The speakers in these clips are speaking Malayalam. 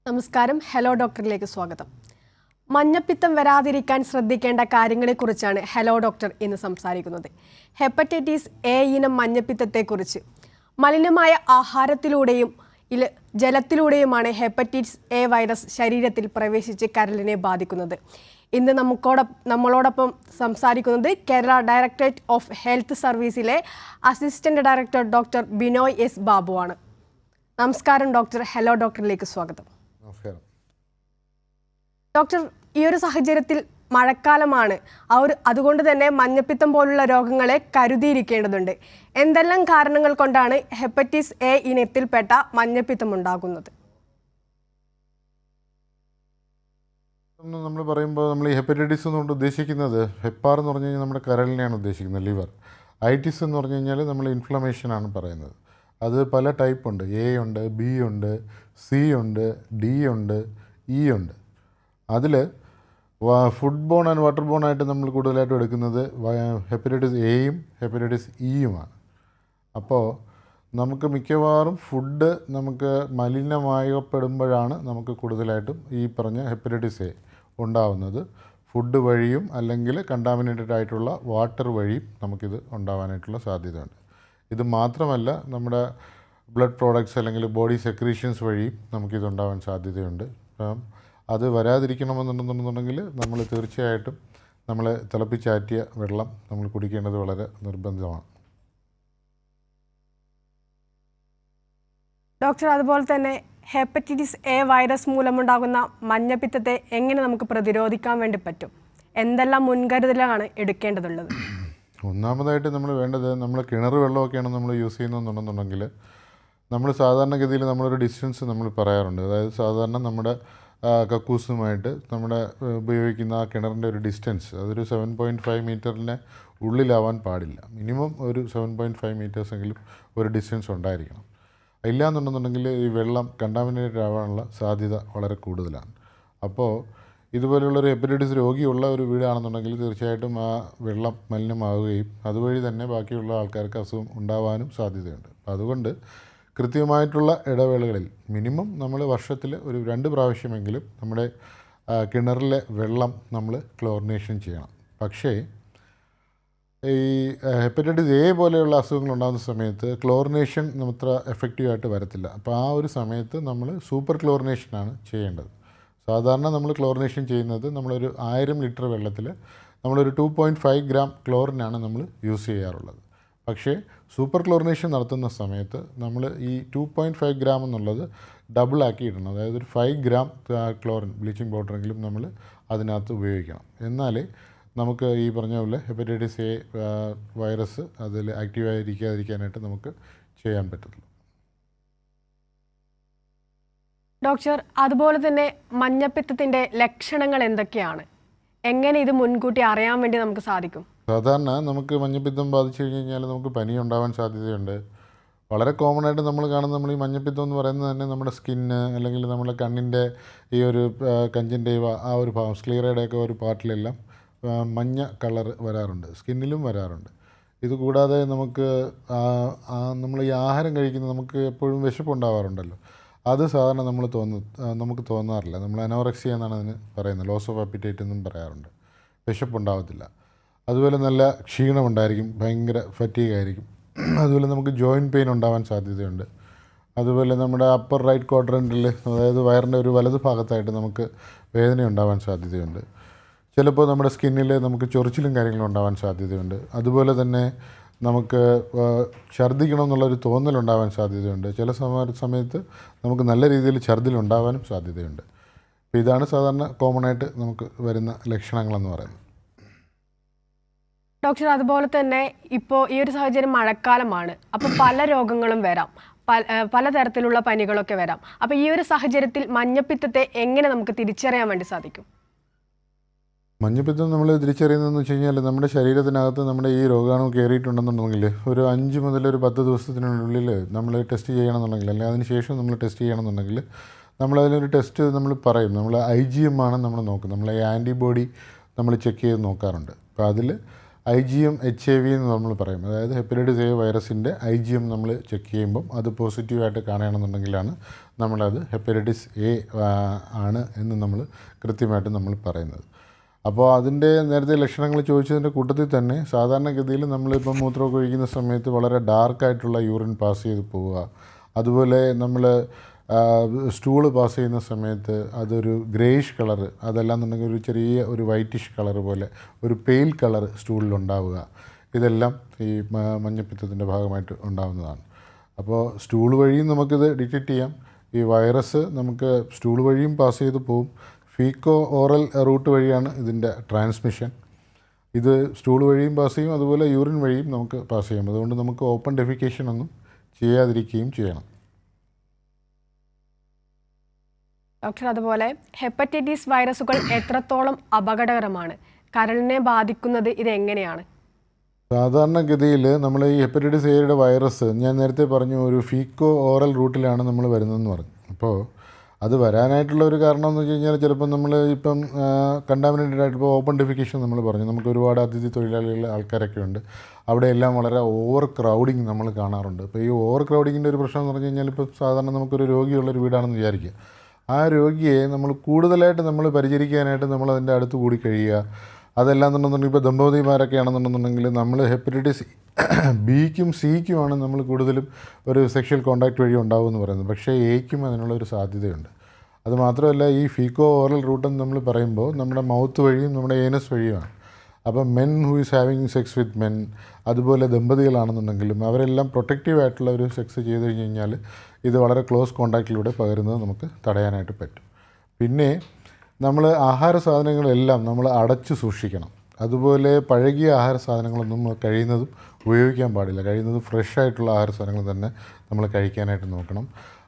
നമസ്കാരം. ഹലോ ഡോക്ടറിലേക്ക് സ്വാഗതം. മഞ്ഞപ്പിത്തം വരാതിരിക്കാൻ ശ്രദ്ധിക്കേണ്ട കാര്യങ്ങളെക്കുറിച്ചാണ് ഹലോ ഡോക്ടർ ഇന്ന് സംസാരിക്കുന്നത്. ഹെപ്പറ്റൈറ്റിസ് എ ഇനം മഞ്ഞപ്പിത്തത്തെക്കുറിച്ച്. മലിനമായ ആഹാരത്തിലൂടെയും ജലത്തിലൂടെയുമാണ് ഹെപ്പറ്റൈറ്റിസ് എ വൈറസ് ശരീരത്തിൽ പ്രവേശിച്ച് കരളിനെ ബാധിക്കുന്നത്. ഇന്ന് നമ്മളോടൊപ്പം സംസാരിക്കുന്നത് കേരള ഡയറക്ടറേറ്റ് ഓഫ് ഹെൽത്ത് സർവീസിലെ assistant director doctor Binoy S ബാബുവാണ്. നമസ്കാരം ഡോക്ടർ. ഹലോ ഡോക്ടറിലേക്ക് സ്വാഗതം. ഡോക്ടർ, ഈ ഒരു സാഹചര്യത്തിൽ മഴക്കാലമാണ്. അതുകൊണ്ട് തന്നെ മഞ്ഞപ്പിത്തം പോലുള്ള രോഗങ്ങളെ കരുതിയിരിക്കേണ്ടതുണ്ട്. എന്തെല്ലാം കാരണങ്ങൾ കൊണ്ടാണ് ഹെപ്പറ്റൈറ്റിസ് എ ഇനത്തിൽപ്പെട്ട മഞ്ഞപ്പിത്തം ഉണ്ടാകുന്നത്? നമ്മൾ പറയുമ്പോൾ നമ്മൾ ഈ ഹെപ്പറ്റൈറ്റിസ് എന്നുകൊണ്ട് ഉദ്ദേശിക്കുന്നത് ഹെപ്പാർ എന്ന് പറഞ്ഞു കഴിഞ്ഞാൽ നമ്മുടെ കരളിനെയാണ് ഉദ്ദേശിക്കുന്നത്, ലിവർ. ഐറ്റിസ് എന്ന് പറഞ്ഞു കഴിഞ്ഞാൽ നമ്മൾ ഇൻഫ്ലമേഷനാണ് പറയുന്നത്. അത് പല ടൈപ്പ് ഉണ്ട്. എ ഉണ്ട്, ബി ഉണ്ട്, സി ഉണ്ട്, ഡി ഉണ്ട്, ഇ ഉണ്ട്. അതിൽ food borne and water borne ആയിട്ട് നമ്മൾ കൂടുതലായിട്ടും എടുക്കുന്നത് ഹെപ്പറ്റൈറ്റിസ് എയും ഹെപ്പറ്റൈറ്റിസ് ഇയുമാണ്. അപ്പോൾ നമുക്ക് മിക്കവാറും ഫുഡ് നമുക്ക് മലിനമായപ്പെടുമ്പോഴാണ് നമുക്ക് കൂടുതലായിട്ടും ഈ പറഞ്ഞ ഹെപ്പറ്റൈറ്റിസ് എ ഉണ്ടാവുന്നത്. ഫുഡ് വഴിയും അല്ലെങ്കിൽ കണ്ടാമിനേറ്റഡ് ആയിട്ടുള്ള വാട്ടർ വഴിയും നമുക്കിത് ഉണ്ടാവാനായിട്ടുള്ള സാധ്യതയുണ്ട്. ഇത് മാത്രമല്ല, നമ്മുടെ ബ്ലഡ് പ്രോഡക്ട്സ് അല്ലെങ്കിൽ ബോഡി സെക്രീഷൻസ് വഴിയും നമുക്കിതുണ്ടാവാൻ സാധ്യതയുണ്ട്. അത് വരാതിരിക്കണമെന്നുണ്ടെന്നുണ്ടെങ്കിൽ നമ്മൾ തീർച്ചയായിട്ടും നമ്മൾ തിളപ്പിച്ചാറ്റിയ വെള്ളം നമ്മൾ കുടിക്കേണ്ടത് വളരെ നിർബന്ധമാണ്. ഡോക്ടർ, അതുപോലെ തന്നെ ഹെപ്പറ്റൈറ്റിസ് എ വൈറസ് മൂലമുണ്ടാകുന്ന മഞ്ഞപ്പിത്തത്തെ എങ്ങനെ നമുക്ക് പ്രതിരോധിക്കാൻ വേണ്ടി പറ്റും? എന്തെല്ലാം മുൻകരുതലാണ് എടുക്കേണ്ടതുള്ളത്? ഒന്നാമതായിട്ട് നമ്മൾ വേണ്ടത്, നമ്മൾ കിണർ വെള്ളമൊക്കെയാണ് നമ്മൾ യൂസ് ചെയ്യുന്നതെന്നുണ്ടെന്നുണ്ടെങ്കിൽ നമ്മൾ സാധാരണഗതിയിൽ നമ്മളൊരു ഡിസ്റ്റൻസ് നമ്മൾ പറയാറുണ്ട്. അതായത് സാധാരണ നമ്മുടെ കക്കൂസുമായിട്ട് നമ്മുടെ ഉപയോഗിക്കുന്ന ആ കിണറിൻ്റെ ഒരു ഡിസ്റ്റൻസ് അതൊരു 7.5 മീറ്ററിന് ഉള്ളിലാവാൻ പാടില്ല. മിനിമം ഒരു 7.5 മീറ്റേഴ്സെങ്കിലും ഒരു ഡിസ്റ്റൻസ് ഉണ്ടായിരിക്കണം. ഇല്ലയെന്നുണ്ടെന്നുണ്ടെങ്കിൽ ഈ വെള്ളം കണ്ടാമിനേറ്റഡ് ആവാനുള്ള സാധ്യത വളരെ കൂടുതലാണ്. അപ്പോൾ ഇതുപോലെയുള്ളൊരു ഹെപ്പറ്റൈറ്റിസ് രോഗിയുള്ള ഒരു വീടാണെന്നുണ്ടെങ്കിൽ തീർച്ചയായിട്ടും ആ വെള്ളം മലിനമാവുകയും അതുവഴി തന്നെ ബാക്കിയുള്ള ആൾക്കാർക്ക് അസുഖം ഉണ്ടാവാനും സാധ്യതയുണ്ട്. അതുകൊണ്ട് കൃത്യമായിട്ടുള്ള ഇടവേളകളിൽ മിനിമം നമ്മൾ വർഷത്തിൽ ഒരു 2 പ്രാവശ്യമെങ്കിലും നമ്മുടെ കിണറിലെ വെള്ളം നമ്മൾ ക്ലോറിനേഷൻ ചെയ്യണം. പക്ഷേ ഈ ഹെപ്പറ്റൈറ്റിസ് എ പോലെയുള്ള അസുഖങ്ങൾ ഉണ്ടാകുന്ന സമയത്ത് ക്ലോറിനേഷൻ അത്ര എഫക്റ്റീവായിട്ട് വരത്തില്ല. അപ്പോൾ ആ ഒരു സമയത്ത് നമ്മൾ സൂപ്പർ ക്ലോറിനേഷനാണ് ചെയ്യേണ്ടത്. സാധാരണ നമ്മൾ ക്ലോറിനേഷൻ ചെയ്യുന്നത് നമ്മളൊരു 1000 ലിറ്റർ വെള്ളത്തിൽ നമ്മളൊരു 2.5 ഗ്രാം ക്ലോറിനാണ് നമ്മൾ യൂസ് ചെയ്യാറുള്ളത്. പക്ഷേ സൂപ്പർ ക്ലോറിനേഷൻ നടത്തുന്ന സമയത്ത് നമ്മൾ ഈ 2.5 ഗ്രാം എന്നുള്ളത് ഡബിളാക്കി ഇടണം. അതായത് ഒരു 5 ഗ്രാം ക്ലോറിൻ ബ്ലീച്ചിങ് പൗഡറെങ്കിലും നമ്മൾ അതിനകത്ത് ഉപയോഗിക്കണം. എന്നാലേ നമുക്ക് ഈ പറഞ്ഞ പോലെ ഹെപ്പറ്റൈറ്റിസ് എ വൈറസ് അതിൽ ആക്റ്റീവായിരിക്കാതിരിക്കാനായിട്ട് നമുക്ക് ചെയ്യാൻ പറ്റത്തുള്ളൂ. ഡോക്ടർ, അതുപോലെ തന്നെ മഞ്ഞപ്പിത്തത്തിൻ്റെ ലക്ഷണങ്ങൾ എന്തൊക്കെയാണ്? എങ്ങനെ ഇത് മുൻകൂട്ടി അറിയാൻ വേണ്ടി നമുക്ക് സാധിക്കും? സാധാരണ നമുക്ക് മഞ്ഞപ്പിത്തം ബാധിച്ചു കഴിഞ്ഞാൽ നമുക്ക് പനി ഉണ്ടാവാൻ സാധ്യതയുണ്ട്. വളരെ കോമൺ ആയിട്ട് നമ്മൾ കാണുന്ന നമ്മൾ ഈ മഞ്ഞപ്പിത്തം എന്ന് പറയുന്നത് തന്നെ നമ്മുടെ സ്കിന്ന് അല്ലെങ്കിൽ നമ്മുടെ കണ്ണിൻ്റെ ഈ ഒരു കഞ്ചിൻ്റെയും ആ ഒരു ഭാഗം സ്ക്ലീറയുടെയൊക്കെ ഒരു പാർട്ടിലെല്ലാം മഞ്ഞ കളർ വരാറുണ്ട്, സ്കിന്നിലും വരാറുണ്ട്. ഇതുകൂടാതെ നമുക്ക് നമ്മൾ ഈ ആഹാരം കഴിക്കുന്നത് നമുക്ക് എപ്പോഴും വിശപ്പുണ്ടാവാറുണ്ടല്ലോ. അത് സാധാരണ നമുക്ക് തോന്നാറില്ല. നമ്മൾ അനോറക്സിയ എന്നാണ് അതിന് പറയുന്നത്. ലോസ് ഓഫ് അപ്പിറ്റൈറ്റ് എന്നും പറയാറുണ്ട്. വിശപ്പുണ്ടാവത്തില്ല. അതുപോലെ നല്ല ക്ഷീണമുണ്ടായിരിക്കും, ഭയങ്കര ഫറ്റീഗായിരിക്കും. അതുപോലെ നമുക്ക് ജോയിൻറ്റ് പെയിൻ ഉണ്ടാവാൻ സാധ്യതയുണ്ട്. അതുപോലെ നമ്മുടെ അപ്പർ റൈറ്റ് ക്വാഡ്രൻറ്റിൽ, അതായത് വയറിൻ്റെ ഒരു വലതു ഭാഗത്തായിട്ട് നമുക്ക് വേദന ഉണ്ടാവാൻ സാധ്യതയുണ്ട്. ചിലപ്പോൾ നമ്മുടെ സ്കിന്നിൽ നമുക്ക് ചൊറിച്ചിലും കാര്യങ്ങളും ഉണ്ടാവാൻ സാധ്യതയുണ്ട്. അതുപോലെ തന്നെ നമുക്ക് ഛർദ്ദിക്കണം എന്നുള്ളൊരു തോന്നലുണ്ടാവാൻ സാധ്യതയുണ്ട്. ചില സമയത്ത് നമുക്ക് നല്ല രീതിയിൽ ഛർദ്ദിലുണ്ടാവാനും സാധ്യതയുണ്ട്. അപ്പോൾ ഇതാണ് സാധാരണ കോമൺ ആയിട്ട് നമുക്ക് വരുന്ന ലക്ഷണങ്ങളെന്ന് പറയുന്നത്. ഡോക്ടർ, അതുപോലെ തന്നെ ഇപ്പോൾ ഈ ഒരു സാഹചര്യം മഴക്കാലമാണ്. അപ്പോൾ പല രോഗങ്ങളും വരാം, പലതരത്തിലുള്ള പനികളൊക്കെ വരാം. അപ്പോൾ ഈ ഒരു സാഹചര്യത്തിൽ മഞ്ഞപ്പിത്തത്തെ എങ്ങനെ നമുക്ക് തിരിച്ചറിയാൻ വേണ്ടി സാധിക്കും? മഞ്ഞപ്പിത്തം നമ്മൾ തിരിച്ചറിയുന്നതെന്ന് വെച്ച് കഴിഞ്ഞാൽ നമ്മുടെ ശരീരത്തിനകത്ത് നമ്മുടെ ഈ രോഗാണു കയറിയിട്ടുണ്ടെന്നുണ്ടെങ്കിൽ ഒരു 5 മുതൽ ഒരു 10 ദിവസത്തിനുള്ളിൽ നമ്മൾ ടെസ്റ്റ് ചെയ്യണമെന്നുണ്ടെങ്കിൽ, അല്ലെങ്കിൽ അതിന് ശേഷം നമ്മൾ ടെസ്റ്റ് ചെയ്യണമെന്നുണ്ടെങ്കിൽ നമ്മളതിനൊരു ടെസ്റ്റ് നമ്മൾ പറയും. നമ്മൾ IgM ആണ് നമ്മൾ നോക്കുന്നത്. നമ്മൾ ഈ ആൻറ്റിബോഡി നമ്മൾ ചെക്ക് ചെയ്ത് നോക്കാറുണ്ട്. അപ്പോൾ അതിൽ IgM HIV എന്ന് നമ്മൾ പറയും. അതായത് ഹെപ്പറ്റൈറ്റിസ് എ വൈറസിൻ്റെ IgM നമ്മൾ ചെക്ക് ചെയ്യുമ്പം അത് പോസിറ്റീവായിട്ട് കാണുകയാണെന്നുണ്ടെങ്കിലാണ് നമ്മളത് ഹെപ്പറ്റൈറ്റിസ് എ ആണ് എന്ന് നമ്മൾ കൃത്യമായിട്ട് നമ്മൾ പറയുന്നത്. അപ്പോൾ അതിൻ്റെ നേരത്തെ ലക്ഷണങ്ങൾ ചോദിച്ചതിൻ്റെ കൂട്ടത്തിൽ തന്നെ സാധാരണഗതിയിൽ നമ്മളിപ്പം മൂത്രമൊക്കെ ഒഴിക്കുന്ന സമയത്ത് വളരെ ഡാർക്കായിട്ടുള്ള യൂറിൻ പാസ് ചെയ്ത് പോവുക, അതുപോലെ നമ്മൾ സ്റ്റൂള് പാസ് ചെയ്യുന്ന സമയത്ത് അതൊരു ഗ്രേയിഷ് കളറ്, അതല്ലാന്നുണ്ടെങ്കിൽ ഒരു ചെറിയ ഒരു വൈറ്റിഷ് കളർ പോലെ ഒരു പെയിൽ കളർ സ്റ്റൂളിലുണ്ടാവുക, ഇതെല്ലാം ഈ മഞ്ഞപ്പിത്തത്തിൻ്റെ ഭാഗമായിട്ട് ഉണ്ടാകുന്നതാണ്. അപ്പോൾ സ്റ്റൂൾ വഴിയും നമുക്കിത് ഡിറ്റക്റ്റ് ചെയ്യാം. ഈ വൈറസ് നമുക്ക് സ്റ്റൂൾ വഴിയും പാസ് ചെയ്ത് പോവും. ഫീക്കോ ഓറൽ റൂട്ട് വഴിയാണ് ഇതിൻ്റെ ട്രാൻസ്മിഷൻ. ഇത് സ്റ്റൂൾ വഴിയും പാസ് ചെയ്യും, അതുപോലെ യൂറിൻ വഴിയും നമുക്ക് പാസ് ചെയ്യാം. അതുകൊണ്ട് നമുക്ക് ഓപ്പൺ ഡെഫിക്കേഷൻ ഒന്നും ചെയ്യാതിരിക്കുകയും ചെയ്യണം. ഡോക്ടർ, അതുപോലെ ഹെപ്പറ്റൈറ്റിസ് വൈറസുകൾ എത്രത്തോളം അപകടകരമാണ്? കരളിനെ ബാധിക്കുന്നത് ഇതെങ്ങനെയാണ്? സാധാരണഗതിയിൽ നമ്മൾ ഈ ഹെപ്പറ്റൈറ്റിസ് എയുടെ വൈറസ് ഞാൻ നേരത്തെ പറഞ്ഞു ഒരു ഫീക്കോ ഓറൽ റൂട്ടിലാണ് നമ്മൾ വരുന്നതെന്ന് പറഞ്ഞു. അപ്പോൾ അത് വരാനായിട്ടുള്ള ഒരു കാരണം എന്ന് വെച്ച് കഴിഞ്ഞാൽ ചിലപ്പോൾ നമ്മൾ ഇപ്പം കണ്ടാമിനേറ്റഡ് ആയിട്ട് ഇപ്പോൾ ഓപ്പൺ ഡെഫിക്കേഷൻ നമ്മൾ പറഞ്ഞു, നമുക്ക് ഒരുപാട് അതിഥി തൊഴിലാളികൾ ആൾക്കാരൊക്കെ ഉണ്ട്, അവിടെയെല്ലാം വളരെ ഓവർ ക്രൗഡിങ് നമ്മൾ കാണാറുണ്ട്. അപ്പോൾ ഈ ഓവർ ക്രൗഡിങ്ങിൻ്റെ ഒരു പ്രശ്നം എന്ന് പറഞ്ഞു കഴിഞ്ഞാൽ ഇപ്പോൾ സാധാരണ നമുക്കൊരു രോഗിയുള്ളൊരു വീടാണെന്ന് വിചാരിക്കുക. ആ രോഗിയെ നമ്മൾ കൂടുതലായിട്ട് നമ്മൾ പരിചരിക്കാനായിട്ട് നമ്മൾ അതിൻ്റെ അടുത്ത് കൂടി കഴിയുക. അതെല്ലാം എന്നുണ്ടെന്നുണ്ടെങ്കിൽ ഇപ്പോൾ ദമ്പതിമാരൊക്കെ ആണെന്നുണ്ടെന്നുണ്ടെങ്കിൽ നമ്മൾ ഹെപ്പറ്റൈറ്റിസ് ബിക്കും സിക്കുമാണ് നമ്മൾ കൂടുതലും ഒരു സെക്ഷൽ കോണ്ടാക്ട് വഴി ഉണ്ടാകുമെന്ന് പറയുന്നത്. പക്ഷേ എയ്ക്കും അതിനുള്ള ഒരു സാധ്യതയുണ്ട്. അതുമാത്രമല്ല ഈ ഫീക്കോ ഓറൽ റൂട്ടെന്ന് നമ്മൾ പറയുമ്പോൾ നമ്മുടെ മൗത്ത് വഴിയും നമ്മുടെ ഏനസ് വഴിയുമാണ്. അപ്പം men who is having sex with men, അതുപോലെ ദമ്പതികളാണെന്നുണ്ടെങ്കിലും അവരെല്ലാം പ്രൊട്ടക്റ്റീവ് ആയിട്ടുള്ള ഒരു സെക്സ് ചെയ്ത് കഴിഞ്ഞ് കഴിഞ്ഞാൽ ഇത് വളരെ ക്ലോസ് കോണ്ടാക്റ്റിലൂടെ പകരുന്നത് നമുക്ക് തടയാനായിട്ട് പറ്റും. പിന്നെ നമ്മൾ ആഹാര സാധനങ്ങളെല്ലാം നമ്മൾ അടച്ച് സൂക്ഷിക്കണം. അതുപോലെ പഴകിയ ആഹാര സാധനങ്ങളൊന്നും കഴിയുന്നതും ഉപയോഗിക്കാൻ പാടില്ല. കഴിയുന്നതും ഫ്രഷ് ആയിട്ടുള്ള ആഹാര സാധനങ്ങൾ തന്നെ നമ്മൾ കഴിക്കാനായിട്ട് നോക്കണം.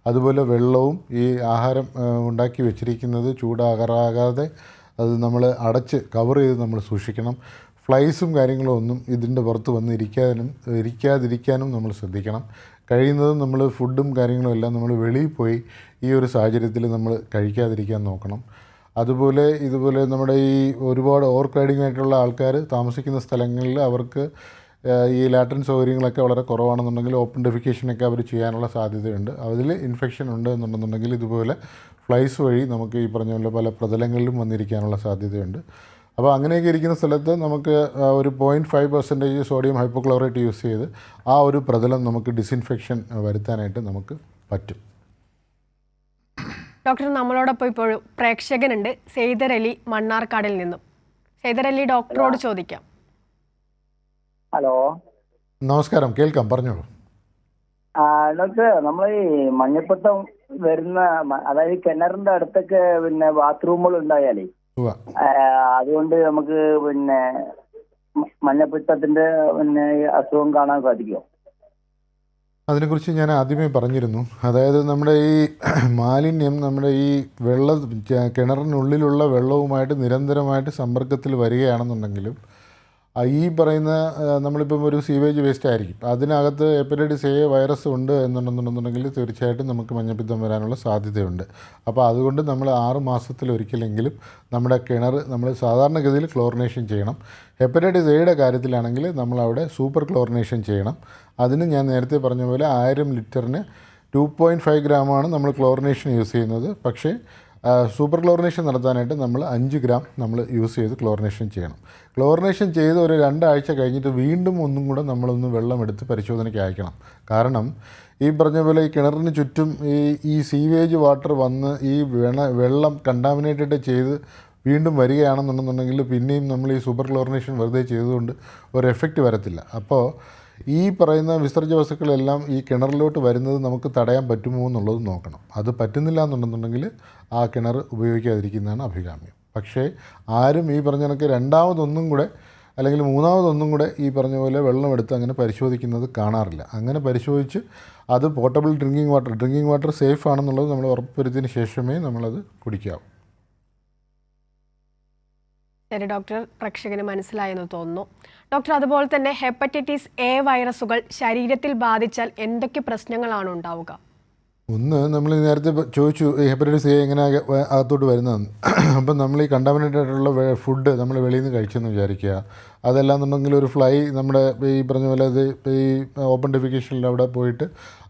അതുപോലെ വെള്ളവും ഈ ആഹാരം ഉണ്ടാക്കി വെച്ചിരിക്കുന്നത് ചൂടാകാതെ അത് നമ്മൾ അടച്ച് കവർ ചെയ്ത് നമ്മൾ സൂക്ഷിക്കണം. ഫ്ലൈസും കാര്യങ്ങളും ഒന്നും ഇതിൻ്റെ പുറത്ത് വന്ന് ഇരിക്കാതിരിക്കാനും നമ്മൾ ശ്രദ്ധിക്കണം. കഴിയുന്നതും നമ്മൾ ഫുഡും കാര്യങ്ങളും എല്ലാം നമ്മൾ വെളിയിൽ പോയി ഈ ഒരു സാഹചര്യത്തിൽ നമ്മൾ കഴിക്കാതിരിക്കാൻ നോക്കണം. അതുപോലെ ഇതുപോലെ നമ്മുടെ ഈ ഒരുപാട് ഓവർ ക്രൗഡിംഗ് ആയിട്ടുള്ള ആൾക്കാർ താമസിക്കുന്ന സ്ഥലങ്ങളിൽ അവർക്ക് ഈ ലാട്രിൻ സൗകര്യങ്ങളൊക്കെ വളരെ കുറവാണെന്നുണ്ടെങ്കിൽ ഓപ്പൺ ഡെഫിക്കേഷനൊക്കെ അവർ ചെയ്യാനുള്ള സാധ്യതയുണ്ട്. അതിൽ ഇൻഫെക്ഷൻ ഉണ്ട് എന്നുണ്ടെന്നുണ്ടെങ്കിൽ ഇതുപോലെ ഫ്ലൈസ് വഴി നമുക്ക് ഈ പറഞ്ഞ പോലെ പല പ്രതലങ്ങളിലും വന്നിരിക്കാനുള്ള സാധ്യതയുണ്ട്. അപ്പോൾ അങ്ങനെയൊക്കെ ഇരിക്കുന്ന സ്ഥലത്ത് നമുക്ക് ഒരു 0.5% സോഡിയം ഹൈപ്പോക്ലോറേറ്റ് യൂസ് ചെയ്ത് ആ ഒരു പ്രതലം നമുക്ക് ഡിസിൻഫെക്ഷൻ വരുത്താനായിട്ട് നമുക്ക് പറ്റും. ഡോക്ടർ, നമ്മളോടൊപ്പം ഇപ്പോൾ പ്രേക്ഷകനുണ്ട്, സെയ്ദർ അലി മണ്ണാർക്കാടിൽ നിന്നും. സെയ്ദർ അലി, ഡോക്ടറോട് ചോദിക്കാം. ഹലോ, നമസ്കാരം, കേൾക്കാം, പറഞ്ഞോളൂ. ഡോക്ടർ, നമ്മൾ ഈ മഞ്ഞപ്പിത്തം വരുന്ന അതായത് കിണറിന്റെ അടുത്തൊക്കെ പിന്നെ ബാത്റൂമുകൾ ഉണ്ടായാലേ അതുകൊണ്ട് നമുക്ക് പിന്നെ മഞ്ഞപ്പിത്തത്തിന്റെ പിന്നെ അസുഖം കാണാൻ സാധിക്കുമോ? അതിനെക്കുറിച്ച് ഞാൻ ആദ്യമേ പറഞ്ഞിരുന്നു. അതായത് നമ്മുടെ ഈ മാലിന്യം നമ്മുടെ ഈ കിണറിനുള്ളിലുള്ള വെള്ളവുമായിട്ട് നിരന്തരമായിട്ട് സമ്പർക്കത്തിൽ വരികയാണെന്നുണ്ടെങ്കിലും ഈ പറയുന്ന നമ്മളിപ്പം ഒരു സീവേജ് വേസ്റ്റ് ആയിരിക്കും, അതിനകത്ത് ഹെപ്പറ്റൈറ്റിസ് എ വൈറസ് ഉണ്ട് എന്നുണ്ടെന്നുണ്ടെന്നുണ്ടെങ്കിൽ തീർച്ചയായിട്ടും നമുക്ക് മഞ്ഞപ്പിത്തം വരാനുള്ള സാധ്യതയുണ്ട്. അപ്പോൾ അതുകൊണ്ട് നമ്മൾ 6 മാസത്തിലൊരിക്കലെങ്കിലും നമ്മുടെ കിണർ നമ്മൾ സാധാരണഗതിയിൽ ക്ലോറിനേഷൻ ചെയ്യണം. ഹെപ്പറ്റൈറ്റിസ് എയുടെ കാര്യത്തിലാണെങ്കിൽ നമ്മളവിടെ സൂപ്പർ ക്ലോറിനേഷൻ ചെയ്യണം. അതിന് ഞാൻ നേരത്തെ പറഞ്ഞ പോലെ 1000 ലിറ്ററിന് 2.5 ഗ്രാമാണ് നമ്മൾ ക്ലോറിനേഷൻ യൂസ് ചെയ്യുന്നത്. പക്ഷേ സൂപ്പർ ക്ലോറിനേഷൻ നടത്താനായിട്ട് നമ്മൾ 5 ഗ്രാം നമ്മൾ യൂസ് ചെയ്ത് ക്ലോറിനേഷൻ ചെയ്യണം. ക്ലോറിനേഷൻ ചെയ്ത് ഒരു 2 ആഴ്ച കഴിഞ്ഞിട്ട് വീണ്ടും ഒന്നും കൂടെ നമ്മളൊന്ന് വെള്ളം എടുത്ത് പരിശോധനയ്ക്ക് അയക്കണം. കാരണം ഈ പറഞ്ഞ പോലെ ഈ കിണറിന് ചുറ്റും ഈ സീവേജ് വാട്ടർ വന്ന് ഈ വെള്ളം കണ്ടാമിനേറ്റഡ് ചെയ്ത് വീണ്ടും വരികയാണെന്നുണ്ടെന്നുണ്ടെങ്കിൽ പിന്നെയും നമ്മൾ ഈ സൂപ്പർ ക്ലോറിനേഷൻ വെറുതെ ചെയ്തുകൊണ്ട് ഒരു എഫക്റ്റ് വരത്തില്ല. അപ്പോൾ ഈ പറയുന്ന വിസർജ്യ വസ്തുക്കളെല്ലാം ഈ കിണറിലോട്ട് വരുന്നത് നമുക്ക് തടയാൻ പറ്റുമോ എന്നുള്ളത് നോക്കണം. അത് പറ്റുന്നില്ല എന്നുണ്ടെന്നുണ്ടെങ്കിൽ ആ കിണർ ഉപയോഗിക്കാതിരിക്കുന്നതാണ് അഭികാമ്യം. പക്ഷേ ആരും ഈ പറഞ്ഞ കണക്ക് രണ്ടാമതൊന്നും കൂടെ അല്ലെങ്കിൽ മൂന്നാമതൊന്നും കൂടെ ഈ പറഞ്ഞ പോലെ വെള്ളമെടുത്ത് അങ്ങനെ പരിശോധിക്കുന്നത് കാണാറില്ല. അങ്ങനെ പരിശോധിച്ച് അത് പോർട്ടബിൾ ഡ്രിങ്കിങ് വാട്ടർ സേഫ് ആണെന്നുള്ളത് നമ്മൾ ഉറപ്പുവരുത്തിയതിന് ശേഷമേ നമ്മളത് കുടിക്കാവൂ. ശരി ഡോക്ടർ, പ്രേക്ഷകന് മനസ്സിലായെന്ന് തോന്നുന്നു. ഡോക്ടർ, അതുപോലെ തന്നെ ഹെപ്പറ്റൈറ്റിസ് എ വൈറസുകൾ ശരീരത്തിൽ ബാധിച്ചാൽ എന്തൊക്കെ പ്രശ്നങ്ങളാണ് ഉണ്ടാവുക? ഒന്ന് നമ്മൾ നേരത്തെ ചോദിച്ചു ഈ ഹെപ്പറ്റൈറ്റിസ് എ എങ്ങനെ അകത്തോട്ട് വരുന്നതെന്ന്. അപ്പം നമ്മൾ ഈ കണ്ടാമിനേറ്റഡ് ആയിട്ടുള്ള ഫുഡ് നമ്മൾ വെളിയിൽ നിന്ന് കഴിച്ചെന്ന് വിചാരിക്കുക. അതല്ലാന്നുണ്ടെങ്കിൽ ഒരു ഫ്ലൈ നമ്മുടെ ഈ പറഞ്ഞ പോലെ അത് ഈ ഓപ്പൺ ഡെഫിക്കേഷനിൽ അവിടെ പോയിട്ട്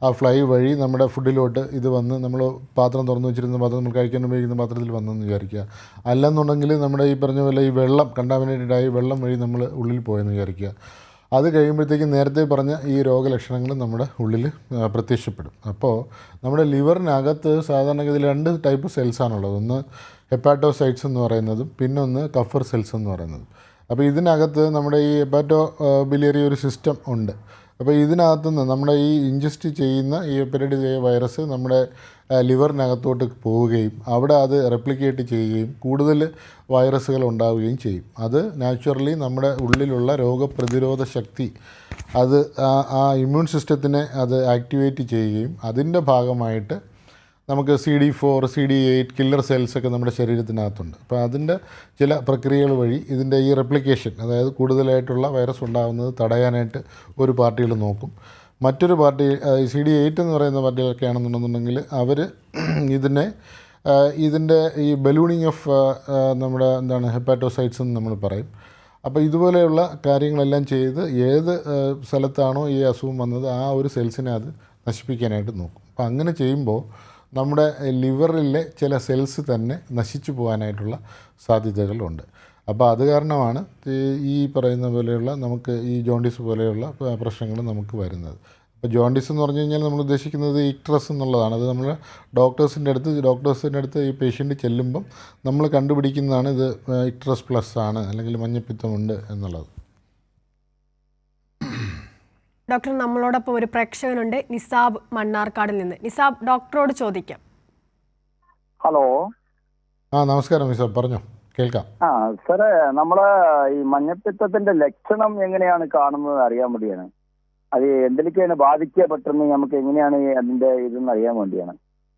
ആ ഫ്ലൈ വഴി നമ്മുടെ ഫുഡിലോട്ട് ഇത് വന്ന് നമ്മൾ പാത്രം തുറന്നു വെച്ചിരുന്ന പാത്രം നമ്മൾ കഴിക്കാൻ ഉപയോഗിക്കുന്ന പാത്രത്തിൽ വന്നെന്ന് വിചാരിക്കുക. അല്ലെന്നുണ്ടെങ്കിൽ നമ്മുടെ ഈ പറഞ്ഞ പോലെ ഈ വെള്ളം കണ്ടാമിനേറ്റഡ് ആയി വെള്ളം വഴി നമ്മൾ ഉള്ളിൽ പോയെന്ന് വിചാരിക്കുക. അത് കഴിയുമ്പോഴത്തേക്കും നേരത്തെ പറഞ്ഞ ഈ രോഗലക്ഷണങ്ങൾ നമ്മുടെ ഉള്ളിൽ പ്രത്യക്ഷപ്പെടും. അപ്പോൾ നമ്മുടെ ലിവറിനകത്ത് സാധാരണഗതിയിൽ 2 ടൈപ്പ് സെൽസാണുള്ളത്. ഒന്ന് ഹെപ്പാറ്റോസൈറ്റ്സ് എന്ന് പറയുന്നതും പിന്നെ ഒന്ന് കഫർ സെൽസ് എന്ന് പറയുന്നതും. അപ്പോൾ ഇതിനകത്ത് നമ്മുടെ ഈ ഹെപ്പാറ്റോ ബിലിയറി ഒരു സിസ്റ്റം ഉണ്ട്. അപ്പോൾ ഇതിനകത്തുനിന്ന് നമ്മുടെ ഈ ഇൻജസ്റ്റ് ചെയ്യുന്ന ഈ ഹെപ്പറ്റൈറ്റിസ് എ വൈറസ് നമ്മുടെ ലിവറിനകത്തോട്ട് പോവുകയും അവിടെ അത് റെപ്ലിക്കേറ്റ് ചെയ്യുകയും കൂടുതൽ വൈറസുകൾ ഉണ്ടാവുകയും ചെയ്യും. അത് നാച്ചുറലി നമ്മുടെ ഉള്ളിലുള്ള രോഗപ്രതിരോധ ശക്തി അത് ആ ഇമ്മ്യൂൺ സിസ്റ്റത്തിനെ അത് ആക്ടിവേറ്റ് ചെയ്യുകയും അതിൻ്റെ ഭാഗമായിട്ട് നമുക്ക് CD4, CD8 കില്ലർ സെൽസൊക്കെ നമ്മുടെ ശരീരത്തിനകത്തുണ്ട്. അപ്പോൾ അതിൻ്റെ ചില പ്രക്രിയകൾ വഴി ഇതിൻ്റെ ഈ റെപ്ലിക്കേഷൻ, അതായത് കൂടുതലായിട്ടുള്ള വൈറസ് ഉണ്ടാകുന്നത് തടയാനായിട്ട് ഒരു പാർട്ടികൾ നോക്കും. മറ്റൊരു പാർട്ടി CD8 എന്ന് പറയുന്ന പാർട്ടികളൊക്കെ ആണെന്നുണ്ടെന്നുണ്ടെങ്കിൽ അവർ ഇതിൻ്റെ ഈ ബലൂണിങ് ഓഫ് നമ്മുടെ എന്താണ് ഹെപ്പാറ്റോസൈറ്റ്സ് എന്ന് നമ്മൾ പറയും. അപ്പോൾ ഇതുപോലെയുള്ള കാര്യങ്ങളെല്ലാം ചെയ്ത് ഏത് സ്ഥലത്താണോ ഈ അസുഖം വന്നത് ആ ഒരു സെൽസിനെ അത് നശിപ്പിക്കാനായിട്ട് നോക്കും. അപ്പോൾ അങ്ങനെ ചെയ്യുമ്പോൾ നമ്മുടെ ലിവറിലെ ചില സെൽസ് തന്നെ നശിച്ചു പോകാനായിട്ടുള്ള സാധ്യതകളുണ്ട്. അപ്പോൾ അത് കാരണമാണ് ഈ പറയുന്ന പോലെയുള്ള നമുക്ക് ഈ ജോണ്ടിസ് പോലെയുള്ള പ്രശ്നങ്ങൾ നമുക്ക് വരുന്നത്. അപ്പോൾ ജോണ്ടിസ് എന്ന് പറഞ്ഞു കഴിഞ്ഞാൽ നമ്മൾ ഉദ്ദേശിക്കുന്നത് ഇക്ട്രസ് എന്നുള്ളതാണ്. അത് നമ്മൾ ഡോക്ടേഴ്സിൻ്റെ അടുത്ത് ഈ പേഷ്യൻ്റ് ചെല്ലുമ്പം നമ്മൾ കണ്ടുപിടിക്കുന്നതാണ് ഇത് ഇക്ട്രസ് പ്ലസ് ആണ് അല്ലെങ്കിൽ മഞ്ഞപ്പിത്തമുണ്ട് എന്നുള്ളത്. ഡോക്ടർ, നമ്മളോടൊപ്പം ഒരു പ്രേക്ഷകനുണ്ട്, നിസാബ് മണ്ണാർക്കാടിൽ നിന്ന്. നിസാബ്, ഡോക്ടറോട് ചോദിക്കാം. ഹലോ. നമസ്കാരം നിസാബ്, പറഞ്ഞോ, കേൾക്കാം. സാറേ, നമ്മള് ഈ മഞ്ഞപ്പിത്തത്തിന്റെ ലക്ഷണം എങ്ങനെയാണ് കാണുന്നത് അറിയാൻ വേണ്ടിയാണ്. അത് എന്തിലേക്കാണ് ബാധിക്കുക പെട്ടെന്ന് നമുക്ക് എങ്ങനെയാണ് അതിന്റെ ഇതെന്ന് അറിയാൻ വേണ്ടിയാണ്.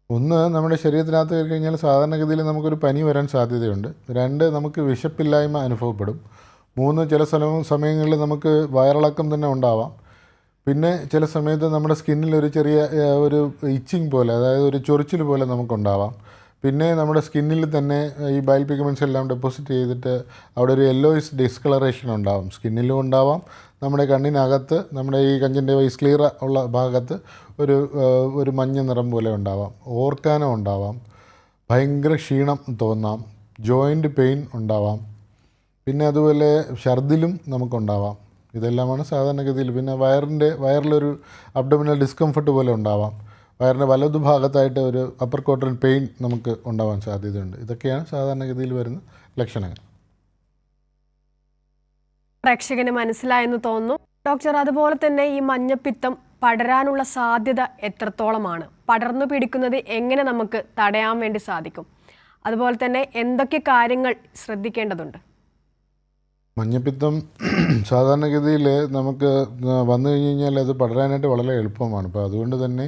ഒന്ന്, നമ്മുടെ ശരീരത്തിനകത്ത് കയറി കഴിഞ്ഞാൽ സാധാരണഗതിയിൽ നമുക്കൊരു പനി വരാൻ സാധ്യതയുണ്ട്. 2, നമുക്ക് വിശപ്പില്ലായ്മ അനുഭവപ്പെടും. 3, ചില സമയങ്ങളിൽ നമുക്ക് വയറിളക്കം തന്നെ ഉണ്ടാവാം. പിന്നെ ചില സമയത്ത് നമ്മുടെ സ്കിന്നിൽ ഒരു ചെറിയ ഒരു ഇച്ചിങ് പോലെ, അതായത് ഒരു ചൊറിച്ചിൽ പോലെ നമുക്കുണ്ടാവാം. പിന്നെ നമ്മുടെ സ്കിന്നിൽ തന്നെ ഈ ബൈൽ പിഗ്മെൻറ്റ്സ് എല്ലാം ഡെപ്പോസിറ്റ് ചെയ്തിട്ട് അവിടെ ഒരു യെല്ലോയിഷ് ഡിസ്കളറേഷൻ ഉണ്ടാവും. സ്കിന്നിലും ഉണ്ടാവാം, നമ്മുടെ കണ്ണിനകത്ത് നമ്മുടെ ഈ കഞ്ചൻറ്റൈവ ക്ലിയർ ഉള്ള ഭാഗത്ത് ഒരു മഞ്ഞ നിറം പോലെ ഉണ്ടാവാം. ഓർക്കാനം ഉണ്ടാവാം, ഭയങ്കര ക്ഷീണം തോന്നാം, ജോയിൻറ്റ് പെയിൻ ഉണ്ടാവാം. പിന്നെ അതുപോലെ ഛർദിലും നമുക്കുണ്ടാവാം. ഇതെല്ലാമാണ് സാധാരണഗതിയിൽ. പിന്നെ വയറിലൊരു അബ്ഡോമിനൽ ഡിസ്കംഫർട്ട് പോലെ ഉണ്ടാവാം. വയറിൻ്റെ വലതുഭാഗത്തായിട്ട് ഒരു അപ്പർ ക്വാഡ്രൻ പെയിൻ നമുക്ക് ഉണ്ടാവാൻ സാധ്യതയുണ്ട്. ഇതൊക്കെയാണ് സാധാരണഗതിയിൽ വരുന്ന ലക്ഷണങ്ങൾ. പ്രേക്ഷകന് മനസ്സിലായെന്ന് തോന്നുന്നു. ഡോക്ടർ, അതുപോലെ തന്നെ ഈ മഞ്ഞപ്പിത്തം പടരാനുള്ള സാധ്യത എത്രത്തോളമാണ്? പടർന്നു പിടിക്കുന്നത് എങ്ങനെ നമുക്ക് തടയാൻ വേണ്ടി സാധിക്കും? അതുപോലെ തന്നെ എന്തൊക്കെ കാര്യങ്ങൾ ശ്രദ്ധിക്കേണ്ടതുണ്ട്? മഞ്ഞപ്പിത്തം സാധാരണഗതിയിൽ നമുക്ക് വന്നു കഴിഞ്ഞ് കഴിഞ്ഞാൽ അത് പടരാനായിട്ട് വളരെ എളുപ്പമാണ്. അപ്പോൾ അതുകൊണ്ട് തന്നെ